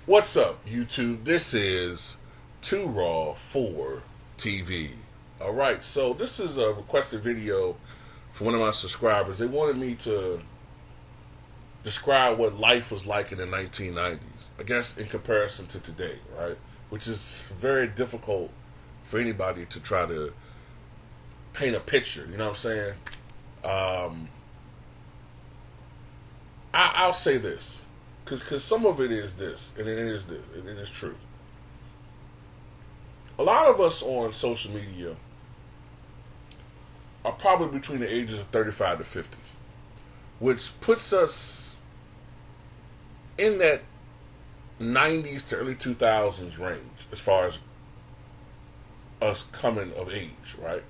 What's up, YouTube? This is Too Raw for TV. Alright, so this is a requested video from one of my subscribers. They wanted me to describe what life was like in the 1990s, I guess in comparison to today, right? Which is very difficult for anybody to try to paint a picture, you know what I'm saying? Um, I'll say this, because some of it is this, and it is this, and it is true. A lot of us on social media are probably between the ages of 35 to 50, which puts us in that 90s to early 2000s range as far as us coming of age, right?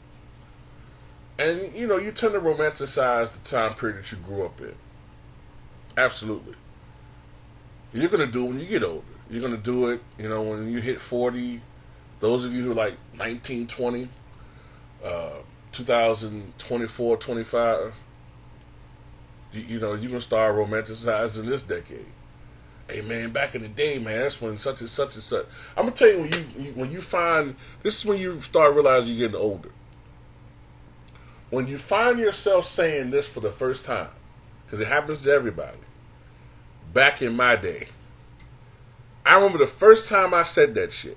And you tend to romanticize the time period that you grew up in. Absolutely. You're going to do it when you get older. You're going to do it, when you hit 40. Those of you who are like 19, 20, 2024, 25, you're going to start romanticizing this decade. Hey man, back in the day, man, that's when such and such and such. I'm gonna tell you when you find this is when you start realizing you're getting older. When you find yourself saying this for the first time, because it happens to everybody. Back in my day, I remember the first time I said that shit.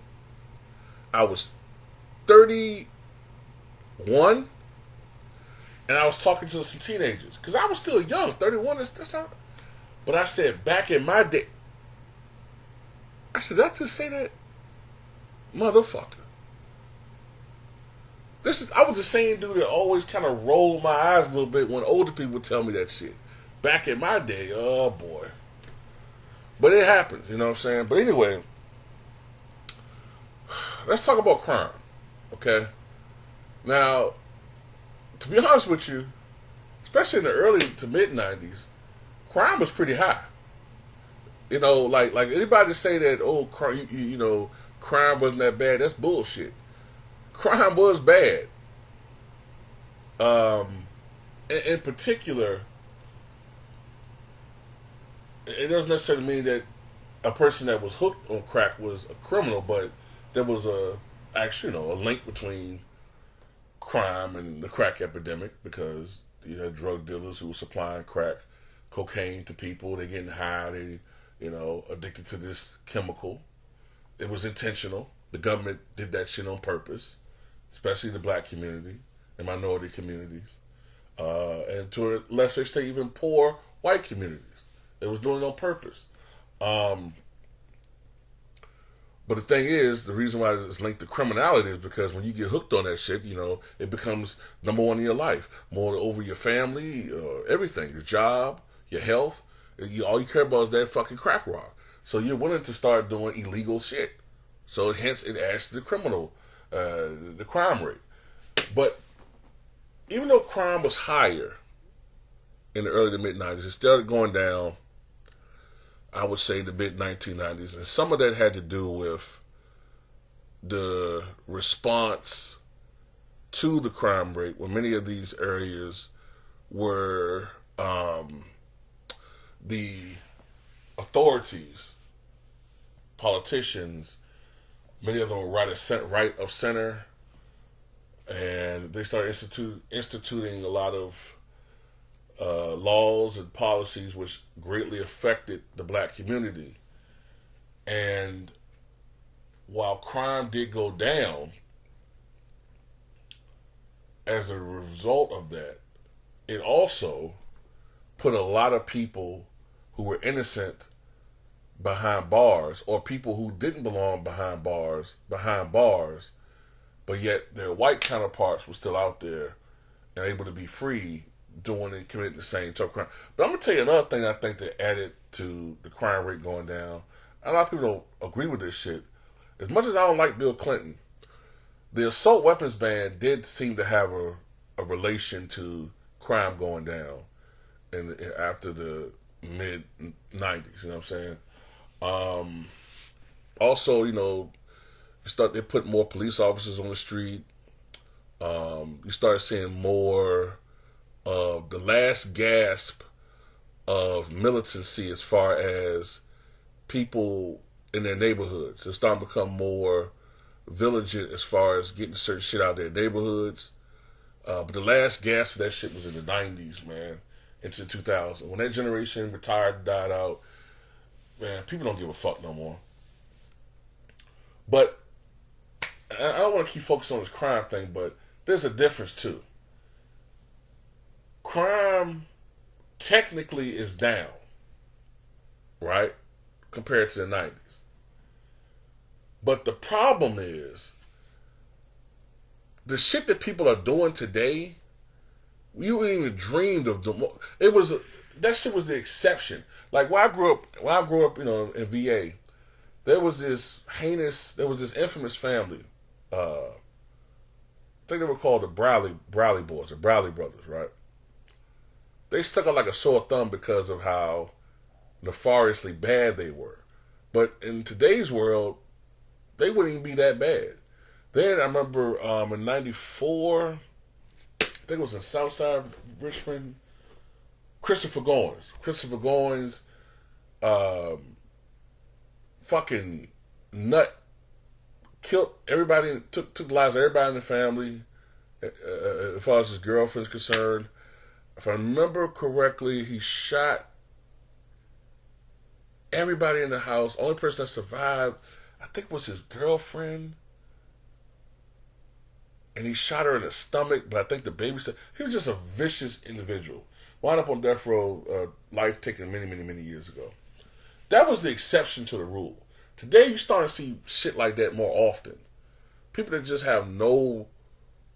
I was 31, and I was talking to some teenagers because I was still young. 31 that's not. But I said back in my day. I said, did I just say that? Motherfucker. I was the same dude that always kind of rolled my eyes a little bit when older people tell me that shit. Back in my day, oh boy. But it happens, you know what I'm saying? But anyway, let's talk about crime, okay? Now, to be honest with you, especially in the early to mid 90s, crime was pretty high. Like anybody say that crime wasn't that bad. That's bullshit. Crime was bad. In particular, it doesn't necessarily mean that a person that was hooked on crack was a criminal, but there was a link between crime and the crack epidemic because you had drug dealers who were supplying crack cocaine to people. They're getting high. They, addicted to this chemical. It was intentional. The government did that shit on purpose, especially the black community and minority communities, and to a lesser extent, even poor white communities. It was doing it on purpose. But the thing is, the reason why it's linked to criminality is because when you get hooked on that shit, it becomes number one in your life, more over your family, everything, your job, your health. All you care about is that fucking crack rock. So you're willing to start doing illegal shit. So hence it adds to the the crime rate. But even though crime was higher in the early to mid 90s, it started going down, I would say, the mid 1990s. And some of that had to do with the response to the crime rate, where many of these areas were the authorities, politicians, many of them were right of center, and they started instituting a lot of laws and policies which greatly affected the black community. And while crime did go down as a result of that, it also put a lot of people who were innocent behind bars, or people who didn't belong behind bars, but yet their white counterparts were still out there and able to be free doing and committing the same type of crime. But I'm going to tell you another thing I think that added to the crime rate going down. A lot of people don't agree with this shit. As much as I don't like Bill Clinton, the assault weapons ban did seem to have a relation to crime going down after the mid 90s, you know what I'm saying? Also, they put more police officers on the street. You start seeing more of the last gasp of militancy as far as people in their neighborhoods. They're starting to become more vigilant as far as getting certain shit out of their neighborhoods. But the last gasp for that shit was in the 90s, man, into 2000. When that generation retired, died out, man, people don't give a fuck no more. But I don't want to keep focusing on this crime thing, but there's a difference too. Crime technically is down, right, compared to the 90s. But the problem is, the shit that people are doing today, you wouldn't even dreamed of doing. That shit was the exception. Like when I grew up, in VA, there was this infamous family. I think they were called the Browley Boys, the Browley Brothers, right? They stuck out like a sore thumb because of how nefariously bad they were. But in today's world, they wouldn't even be that bad. Then I remember in '94, I think it was in Southside Richmond, Christopher Goins, fucking nut, killed everybody, took the lives of everybody in the family, as far as his girlfriend's concerned. If I remember correctly, he shot everybody in the house. Only person that survived, I think, was his girlfriend. And he shot her in the stomach, but I think the babysitter. He was just a vicious individual. Wound up on death row, life taken many, many, many years ago. That was the exception to the rule. Today, you're starting to see shit like that more often. People that just have no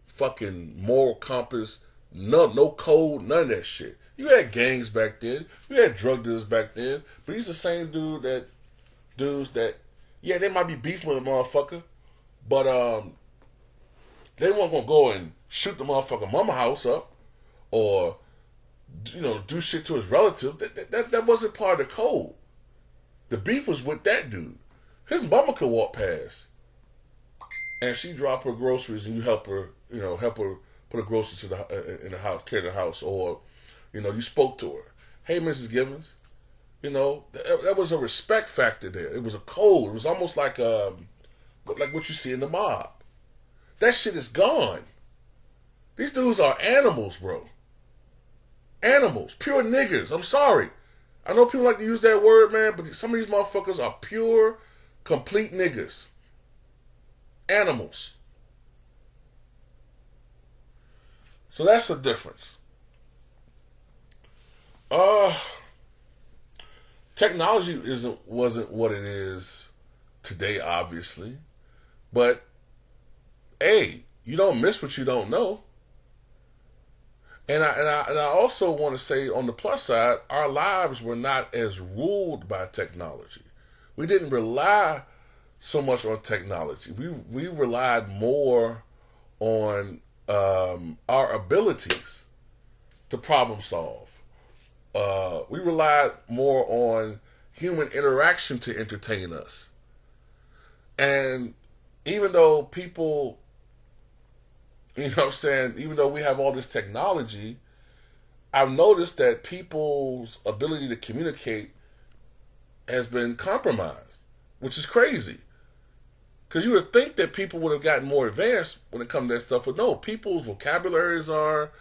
fucking moral compass, no code, none of that shit. You had gangs back then. You had drug dealers back then. But he's the same dudes that, yeah, they might be beefing with a motherfucker, but they weren't gonna go and shoot the motherfucker mama house up, or do shit to his relatives. That wasn't part of the code. The beef was with that dude. His mama could walk past, and she drop her groceries, and you help her put her groceries in the house, carry the house, or you spoke to her. Hey, Mrs. Gibbons. That was a respect factor there. It was a code. It was almost like what you see in the mob. That shit is gone. These dudes are animals, bro. Animals. Pure niggas. I'm sorry. I know people like to use that word, man, but some of these motherfuckers are pure, complete niggas. Animals. So that's the difference. Technology wasn't what it is today, obviously. But hey, you don't miss what you don't know. And I also want to say, on the plus side, our lives were not as ruled by technology. We didn't rely so much on technology. We relied more on our abilities to problem solve. We relied more on human interaction to entertain us. And even though people, even though we have all this technology, I've noticed that people's ability to communicate has been compromised, which is crazy. Because you would think that people would have gotten more advanced when it comes to that stuff, but no, people's vocabularies are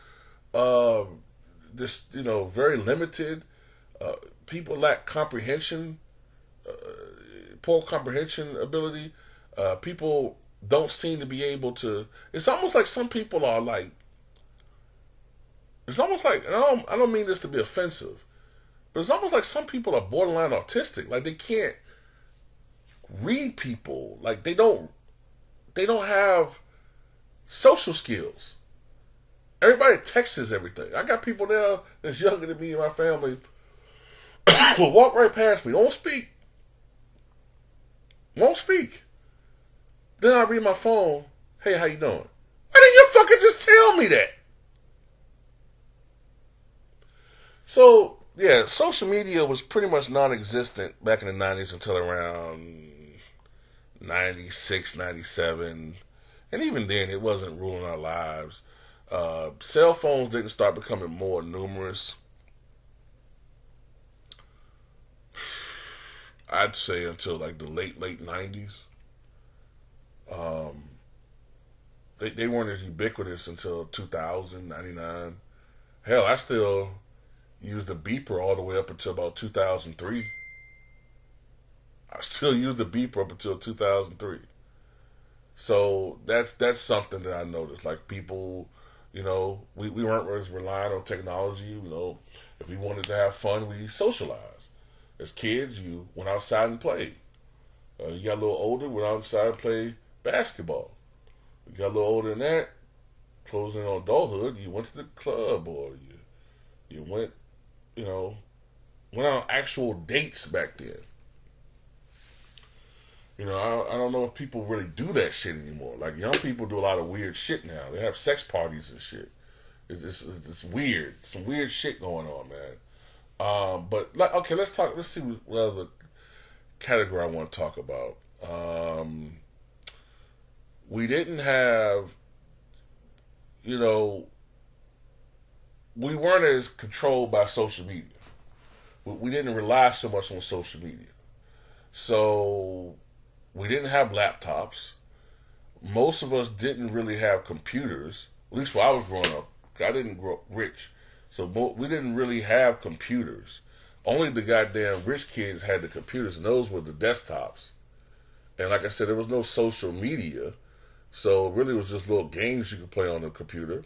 very limited. People lack comprehension, poor comprehension ability. People don't seem to be able to. It's almost like some people are like. It's almost like, and I don't mean this to be offensive, but it's almost like some people are borderline autistic. Like they can't read people. Like they don't have social skills. Everybody texts everything. I got people now that's younger than me and my family will walk right past me, won't speak. Then I read my phone. Hey, how you doing? Why didn't you fucking just tell me that? So, yeah, social media was pretty much non-existent back in the 90s until around 96, 97. And even then, it wasn't ruling our lives. Cell phones didn't start becoming more numerous. I'd say until like the late 90s. Um, they weren't as ubiquitous until 2000, 99. Hell, I still used the beeper all the way up until about 2003. I still use the beeper up until 2003. So that's something that I noticed. Like people, we weren't as relying on technology. If we wanted to have fun, we socialized. As kids, you went outside and played. You got a little older, went outside and played basketball. You got a little older than that, closing on adulthood, you went to the club or you went, went on actual dates back then. I don't know if people really do that shit anymore. Like, young people do a lot of weird shit now. They have sex parties and shit. It's weird. Some weird shit going on, man. But, okay, let's see what other category I want to talk about. We didn't have, we weren't as controlled by social media. We didn't rely so much on social media. So we didn't have laptops. Most of us didn't really have computers. At least when I was growing up. I didn't grow up rich. So we didn't really have computers. Only the goddamn rich kids had the computers, and those were the desktops. And like I said, there was no social media. So it really was just little games you could play on the computer.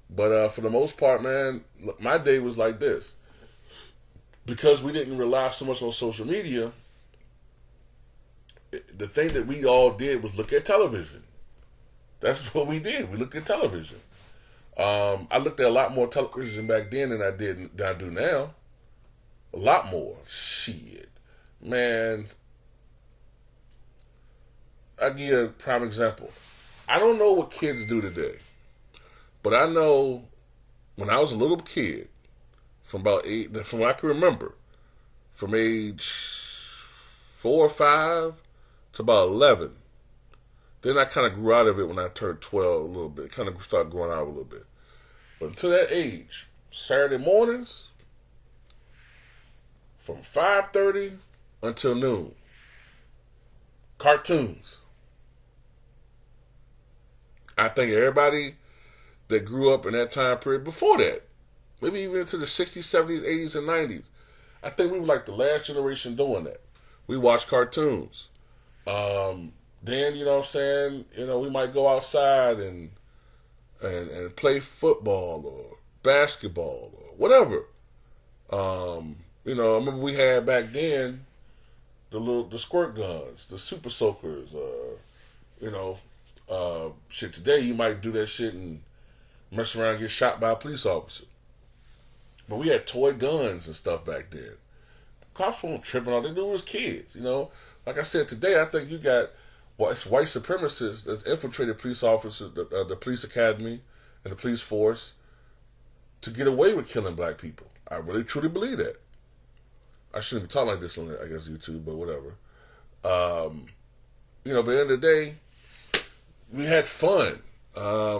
But for the most part, man, my day was like this. Because we didn't rely so much on social media, the thing that we all did was look at television. That's what we did. We looked at television. I looked at a lot more television back then than I do now. A lot more. Shit. Man, I'll give you a prime example. I don't know what kids do today, but I know when I was a little kid, from what I can remember, from age 4 or 5 to about 11. Then I kind of grew out of it when I turned 12 a little bit. Kind of started growing out a little bit. But until that age, Saturday mornings, from 5:30 until noon, cartoons. I think everybody that grew up in that time period before that, maybe even into the 60s, 70s, 80s, and 90s, I think we were like the last generation doing that. We watched cartoons. Then, you know what I'm saying, we might go outside and play football or basketball or whatever. I remember we had back then the squirt guns, the super soakers, shit. Today you might do that shit and mess around and get shot by a police officer. But we had toy guns and stuff back then. Cops weren't tripping on it. They knew it was kids, Like I said, today I think you got white supremacists that's infiltrated police officers, the police academy and the police force to get away with killing black people. I really truly believe that. I shouldn't be talking like this on, I guess, YouTube, but whatever. But at the end of the day, we had fun. There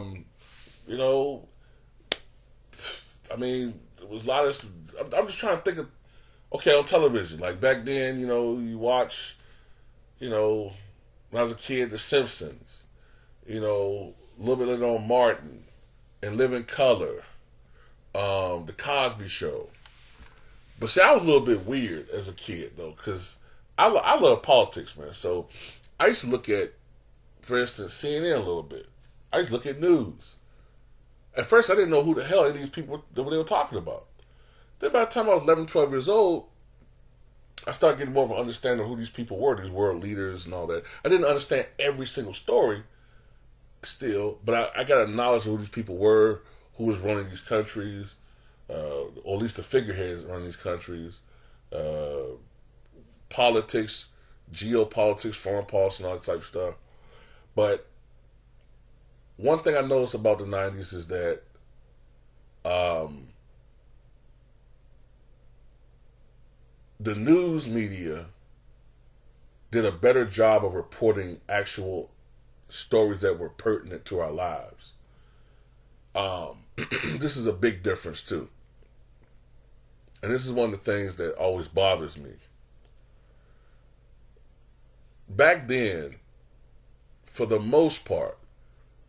was a lot of, I'm just trying to think of, okay, on television, like back then, you watch, when I was a kid, The Simpsons, a little bit later on Martin, and Living Color, The Cosby Show. But see, I was a little bit weird as a kid, though, because I love politics, man. So I used to look at, for instance, CNN a little bit. I used to look at news. At first, I didn't know who the hell any of these people that they were talking about. Then by the time I was 11, 12 years old, I started getting more of an understanding of who these people were, these world leaders and all that. I didn't understand every single story still, but I got a knowledge of who these people were, who was running these countries, or at least the figureheads running these countries, politics, geopolitics, foreign policy, and all that type of stuff. But one thing I noticed about the 90s is that the news media did a better job of reporting actual stories that were pertinent to our lives. This is a big difference too. and this is one of the things that always bothers me. Back then, for the most part,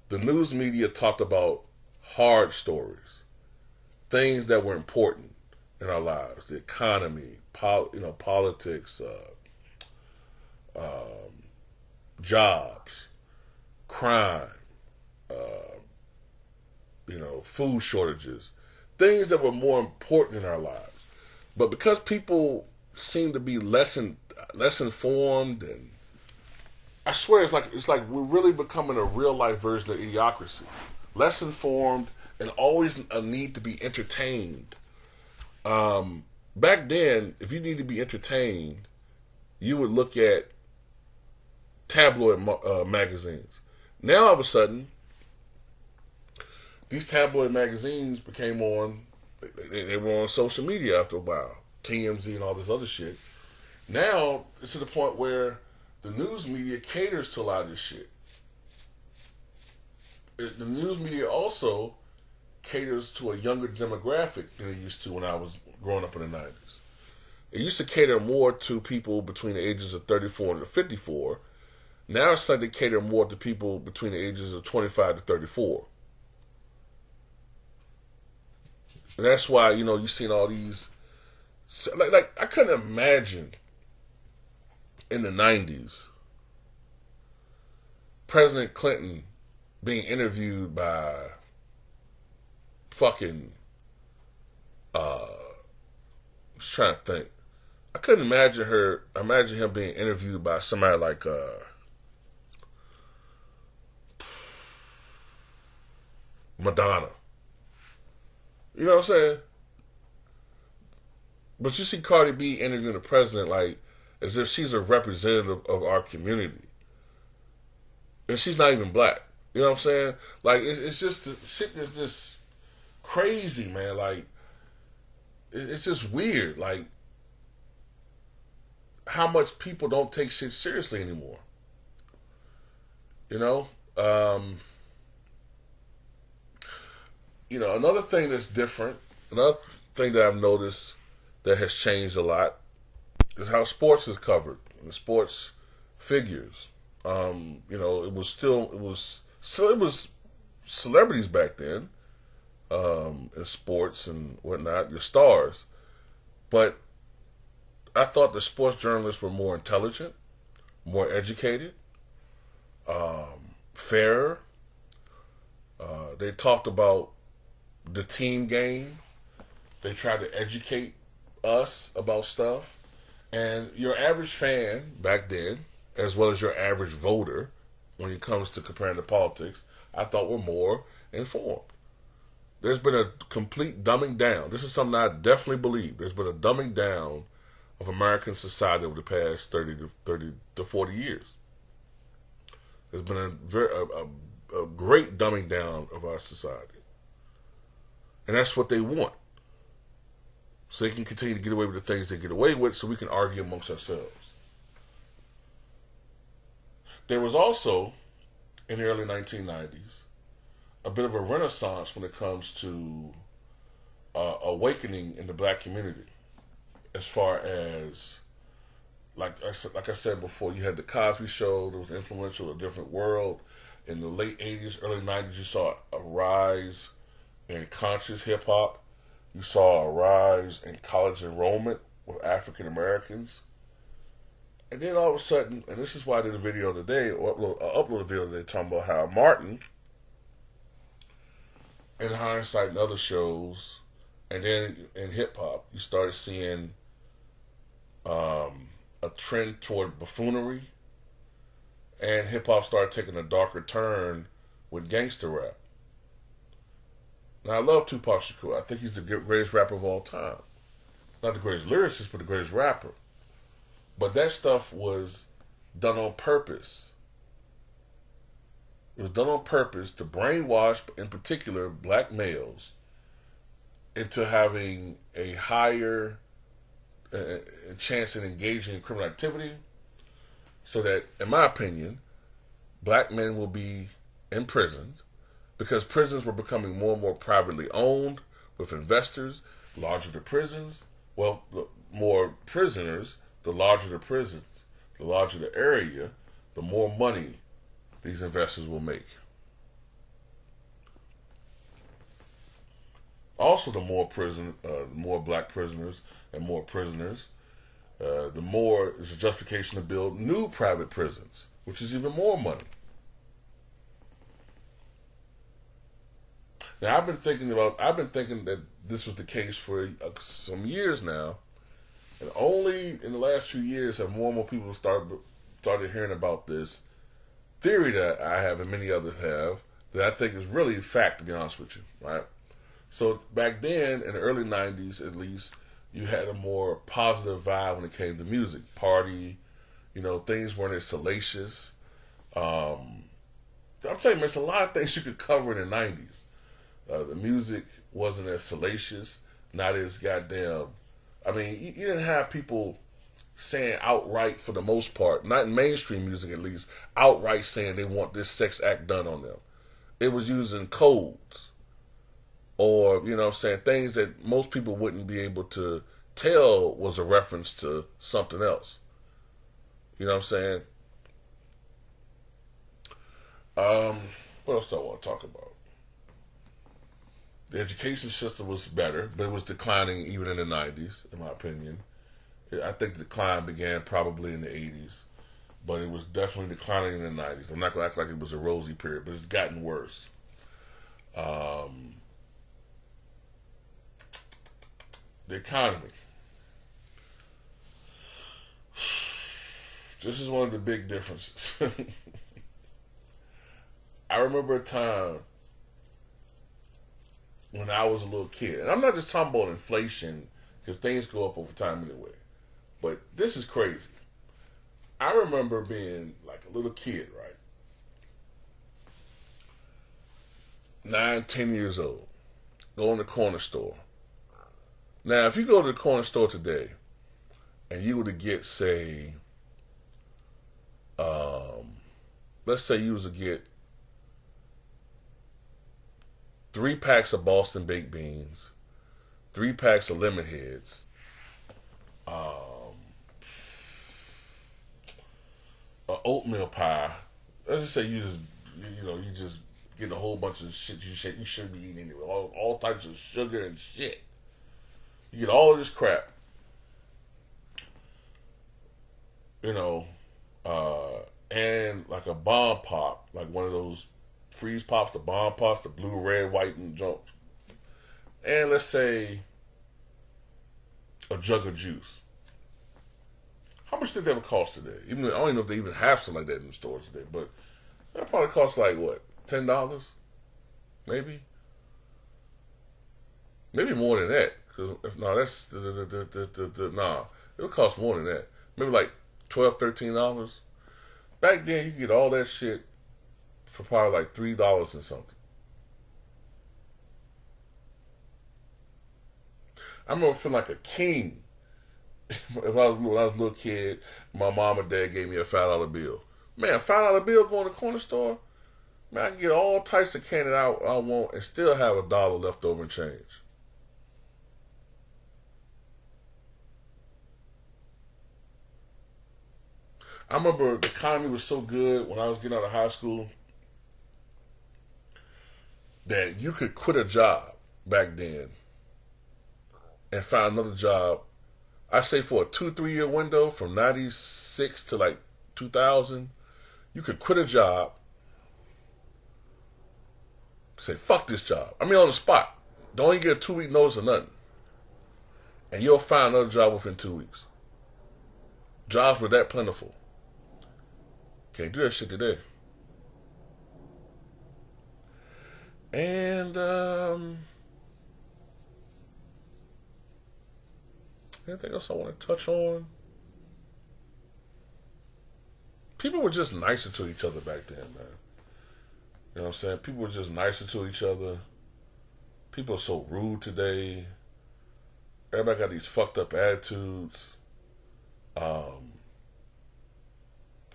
the news media talked about hard stories, things that were important in our lives, the economy, politics, jobs, crime, food shortages, things that were more important in our lives. But because people seem to be less informed, and I swear it's like we're really becoming a real life version of Idiocracy. Less informed and always a need to be entertained. Back then, if you need to be entertained, you would look at tabloid magazines. Now, all of a sudden, these tabloid magazines became they were on social media after a while. TMZ and all this other shit. Now, it's to the point where the news media caters to a lot of this shit. The news media also caters to a younger demographic than it used to when I was growing up in the 90s. It used to cater more to people between the ages of 34 and 54. Now it's starting to cater more to people between the ages of 25 to 34. And that's why, you've seen all these... Like I couldn't imagine in the 90s President Clinton being interviewed by fucking... I'm just trying to think. I couldn't imagine him being interviewed by somebody like... Madonna. You know what I'm saying? But you see Cardi B interviewing the president like as if she's a representative of our community. And she's not even black. You know what I'm saying? Like, it's just, the shit is just crazy, man. Like, it's just weird. Like, how much people don't take shit seriously anymore. Another thing that's different, another thing that I've noticed that has changed a lot is how sports is covered and sports figures. It was celebrities back then, in sports and whatnot, your stars. But I thought the sports journalists were more intelligent, more educated, fairer. They talked about the team game. They tried to educate us about stuff. And your average fan back then, as well as your average voter, when it comes to comparing to politics, I thought were more informed. There's been a complete dumbing down. This is something I definitely believe. There's been a dumbing down of American society over the past 30 to 40 years. There's been a great dumbing down of our society. And that's what they want. So they can continue to get away with the things they get away with so we can argue amongst ourselves. There was also, in the early 1990s, a bit of a renaissance when it comes to awakening in the black community. As far as, like I said before, you had the Cosby Show that was influential in a different world. In the late 80s, early 90s, you saw a rise in conscious hip-hop. You saw a rise in college enrollment with African Americans. And then all of a sudden, and this is why I did a video today, or upload a video today talking about how Martin, in hindsight and other shows, and then in hip-hop, you started seeing a trend toward buffoonery, and hip-hop started taking a darker turn with gangster rap. Now, I love Tupac Shakur. I think he's the greatest rapper of all time. Not the greatest lyricist, but the greatest rapper. But that stuff was done on purpose. It was done on purpose to brainwash, in particular, black males into having a higher chance in engaging in criminal activity, so that, in my opinion, black men will be imprisoned, because prisons were becoming more and more privately owned with investors. Larger the prisons, Well, the more prisoners, the larger the prisons, the larger the area, the more money these investors will make. Also, the more black prisoners and more prisoners, the more is a justification to build new private prisons, which is even more money. Now, I've been thinking that this was the case for some years now, and only in the last few years have more and more people started hearing about this theory that I have and many others have that I think is really fact, to be honest with you, right? So back then, in the early '90s, at least, you had a more positive vibe when it came to music, party. Things weren't as salacious. I'm telling you, there's a lot of things you could cover in the '90s. The music wasn't as salacious, not as goddamn. I mean, you didn't have people saying outright, for the most part, not in mainstream music at least, outright saying they want this sex act done on them. It was using codes, or what I'm saying, things that most people wouldn't be able to tell was a reference to something else. You know what I'm saying? What else do I want to talk about? The education system was better, but it was declining even in the '90s, in my opinion. I think the decline began probably in the '80s, but it was definitely declining in the '90s. I'm not going to act like it was a rosy period, but it's gotten worse. The economy. This is one of the big differences. I remember a time when I was a little kid, and I'm not just talking about inflation, because things go up over time anyway, but this is crazy. I remember being like a little kid, right? 9, 10 years old, going to the corner store. Now, if you go to the corner store today, and you were to get, say, let's say you was to get 3 packs of Boston baked beans, 3 packs of lemon heads, an oatmeal pie. Let's just say you just get a whole bunch of shit you shouldn't be eating anyway. All types of sugar and shit. You get all of this crap. And like a bomb pop, like one of those freeze pops, the bomb pops, the blue, red, white, and jumps. And let's say a jug of juice. How much did that cost today? I don't even know if they even have something like that in the stores today, but that probably costs like what, $10? Maybe more than that. Cause no, that's nah. It would cost more than that. Maybe like $12, $13. Back then, you could get all that shit for probably like $3 and something. I remember feeling like a king when I was a little kid. My mom and dad gave me a $5 bill. Man, $5 bill going to the corner store. Man, I can get all types of candy I want and still have $1 left over in change. I remember the economy was so good when I was getting out of high school that you could quit a job back then and find another job. I say for a 2-3 year window from '96 to like 2000, you could quit a job, say fuck this job. I mean on the spot. Don't even get a 2-week notice or nothing, and you'll find another job within 2 weeks. Jobs were that plentiful. Can't do that shit today. And anything else I want to touch on? People were just nicer to each other back then, man. You know what I'm saying? People were just nicer to each other. People are so rude today. Everybody got these fucked up attitudes.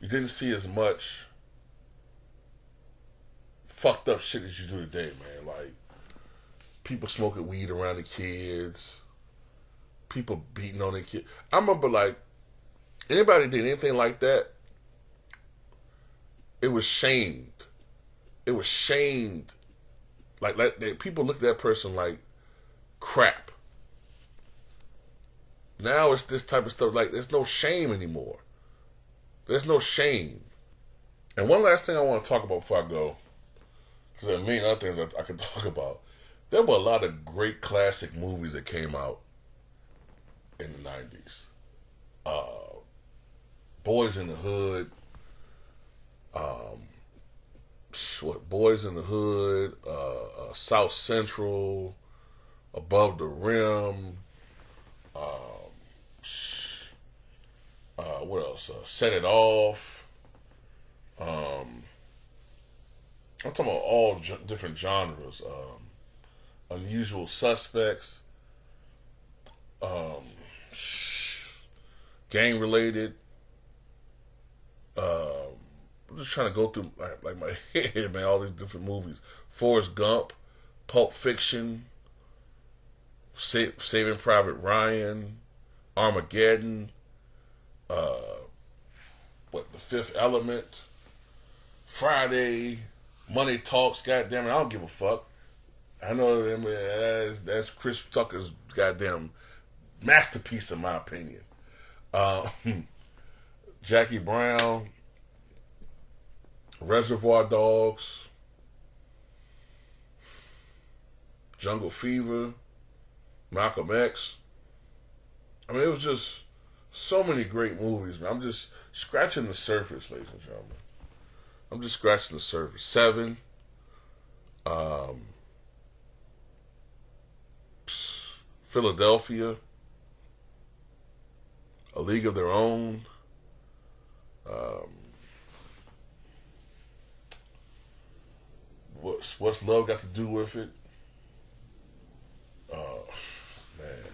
You didn't see as much fucked up shit as you do today, man. Like people smoking weed around the kids. people beating on their kid. I remember like anybody did anything like that, it was shamed. It was shamed. People looked at that person like crap. Now it's this type of stuff. Like there's no shame anymore. There's no shame. And one last thing I want to talk about before I go, because there are many other things that I could talk about. There were a lot of great classic movies that came out in the 90s. Boys in the Hood. Boys in the Hood, South Central, Above the Rim, what else? Set It Off. I'm talking about all different genres. Unusual Suspects. Gang related. I'm just trying to go through like my head, man. All these different movies: Forrest Gump, Pulp Fiction, Saving Private Ryan, Armageddon, The Fifth Element, Friday, Money Talks. Goddamn it, I don't give a fuck. I know that's Chris Tucker's goddamn masterpiece, in my opinion. Jackie Brown, Reservoir Dogs, Jungle Fever, Malcolm X. I mean, it was just so many great movies, man. I'm just scratching the surface, ladies and gentlemen. I'm just scratching the surface. Seven, Philadelphia, A League of Their Own. What's love got to do with it? Oh man.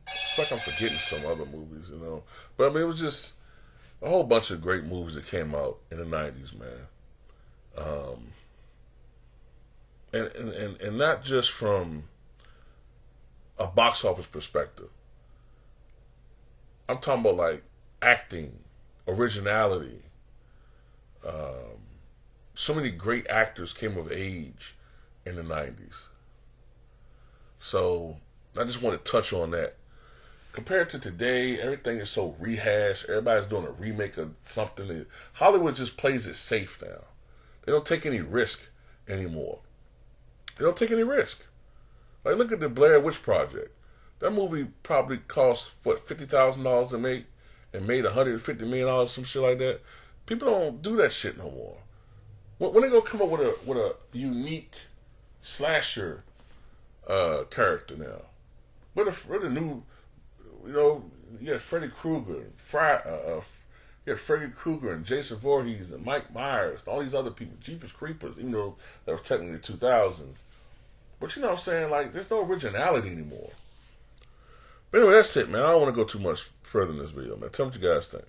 It's like I'm forgetting some other movies, you know. But I mean, it was just a whole bunch of great movies that came out in the 90s, man. And not just from a box office perspective. I'm talking about like acting, originality. So many great actors came of age in the 90s. So I just want to touch on that. Compared to today, everything is so rehashed. Everybody's doing a remake of something. Hollywood just plays it safe now. They don't take any risk anymore. They don't take any risk. Like, look at the Blair Witch Project. That movie probably cost, $50,000 to make and made $150 million, some shit like that. People don't do that shit no more. When they gonna come up with a unique slasher character now? What the new, you know, you had Freddy Krueger, you had Freddy Krueger and Jason Voorhees and Mike Myers, and all these other people, Jeepers Creepers, even though that was technically the 2000s. But you know what I'm saying? Like, there's no originality anymore. But anyway, that's it, man. I don't want to go too much further in this video, man. Tell me what you guys think.